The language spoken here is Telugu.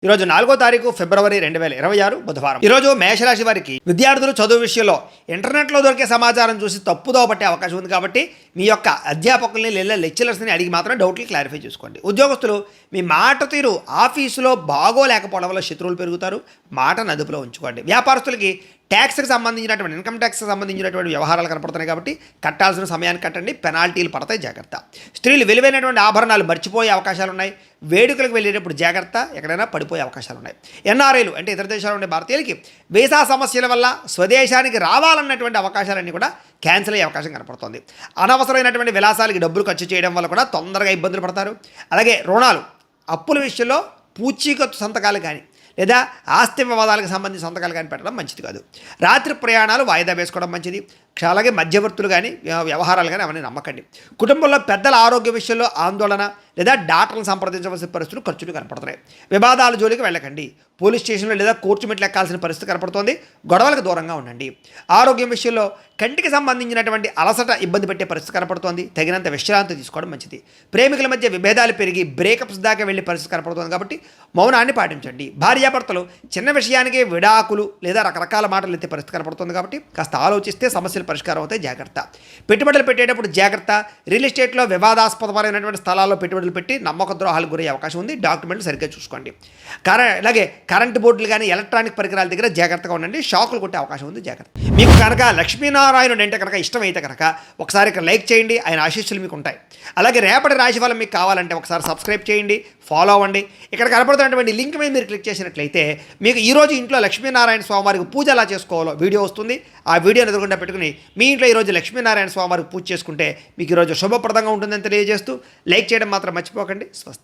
ఈరోజు 4వ తారీఖు ఫిబ్రవరి 2026 బుధవారం. ఈరోజు మేషరాశి వారికి విద్యార్థులు చదువు విషయంలో ఇంటర్నెట్లో దొరికే సమాచారం చూసి తప్పుదోవ పట్టే అవకాశం ఉంది కాబట్టి మీ యొక్క అధ్యాపకుల్ని లేదా లెక్చరర్స్ని అడిగి మాత్రం డౌట్లు క్లారిఫై చేసుకోండి. ఉద్యోగస్తులు మీ మాట తీరు ఆఫీసులో బాగోలేకపోవడం వల్ల శత్రువులు పెరుగుతారు, మాటను అదుపులో ఉంచుకోండి. వ్యాపారస్తులకి ట్యాక్స్కి సంబంధించినటువంటి ఇన్కమ్ ట్యాక్స్కి సంబంధించినటువంటి వ్యవహారాలు కనపడుతున్నాయి కాబట్టి కట్టాల్సిన సమయాన్ని కట్టండి, పెనాల్టీలు పడతాయి, జాగ్రత్త. స్త్రీలు విలువైనటువంటి ఆభరణాలు మర్చిపోయే అవకాశాలు ఉన్నాయి, వేడుకలకు వెళ్ళేటప్పుడు జాగ్రత్త, ఎక్కడైనా పడిపోయే అవకాశాలు ఉన్నాయి. ఎన్ఆర్ఐలు అంటే ఇతర దేశాల్లో ఉండే భారతీయులకి వీసా సమస్యల వల్ల స్వదేశానికి రావాలన్నటువంటి అవకాశాలన్నీ కూడా క్యాన్సిల్ అయ్యే అవకాశం కనపడుతుంది. అనవసరమైనటువంటి విలాసాలకి డబ్బులు ఖర్చు చేయడం వల్ల కూడా తొందరగా ఇబ్బందులు పడతారు. అలాగే రుణాలు, అప్పుల విషయంలో పూచీకత్తు సంతకాలు కానీ లేదా ఆస్తి వివాదాలకు సంబంధించిన సంతకాలు కానీ పెట్టడం మంచిది కాదు. రాత్రి ప్రయాణాలు వాయిదా వేసుకోవడం మంచిది. అలాగే మధ్యవర్తులు కానీ వ్యవహారాలు కానీ అవన్నీ నమ్మకండి. కుటుంబంలో పెద్దల ఆరోగ్య విషయంలో ఆందోళన లేదా డాక్టర్లను సంప్రదించవలసిన పరిస్థితులు ఖర్చులు కనపడుతున్నాయి. వివాదాల జోలికి వెళ్ళకండి. పోలీస్ స్టేషన్లో లేదా కోర్టు మెట్లు ఎక్కాల్సిన పరిస్థితి కనపడుతోంది. గొడవలకు దూరంగా ఉండండి. ఆరోగ్యం విషయంలో కంటికి సంబంధించినటువంటి అలసట ఇబ్బంది పెట్టే పరిస్థితి కనపడుతోంది. తగినంత విశ్రాంతి తీసుకోవడం మంచిది. ప్రేమికుల మధ్య విభేదాలు పెరిగి బ్రేకప్స్ దాకా వెళ్ళే పరిస్థితి కనపడుతుంది కాబట్టి మౌనాన్ని పాటించండి. భార్యాభర్తలు చిన్న విషయానికి విడాకులు లేదా రకరకాల మాటలు ఎత్తే పరిస్థితి కనపడుతుంది కాబట్టి కాస్త ఆలోచిస్తే సమస్యలు పరిష్కారం అవుతాయి, జాగ్రత్త. పెట్టుబడులు పెట్టేటప్పుడు జాగ్రత్త. రియల్ ఎస్టేట్లో వివాదాస్పదమైనటువంటి స్థలాల్లో పెట్టుబడులు పెట్టి నమ్మక ద్రోహాలకు గురయ్యే అవకాశం ఉంది. డాక్యుమెంట్లు సరిగ్గా చూసుకోండి. అలాగే కరెంటు బోర్డులు కానీ ఎలక్ట్రానిక్ పరికరాల దగ్గర జాగ్రత్తగా ఉండండి. షాకులు కొట్టే అవకాశం ఉంది, జాగ్రత్త. మీకు కనుక లక్ష్మీనారాయణుడు అంటే కనుక ఇష్టమైతే కనుక ఒకసారి ఇక్కడ లైక్ చేయండి, ఆయన ఆశీస్సులు మీకు ఉంటాయి. అలాగే రేపటి రాశి ఫలం మీకు కావాలంటే ఒకసారి సబ్స్క్రైబ్ చేయండి, ఫాలో అవ్వండి. ఇక్కడ కనపడుతున్నటువంటి లింక్ మీద మీరు క్లిక్ చేసినట్లయితే మీకు ఈరోజు ఇంట్లో లక్ష్మీనారాయణ స్వామివారికి పూజ ఎలా చేసుకోవాలో వీడియో వస్తుంది. ఆ వీడియోని ఎదురుకుండా పెట్టుకుని మీ ఇంట్లో ఈరోజు లక్ష్మీనారాయణ స్వామివారికి పూజ చేసుకుంటే మీకు ఈరోజు శుభప్రదంగా ఉంటుందని తెలియజేస్తూ లైక్ చేయడం మాత్రం మర్చిపోకండి. స్వస్తి.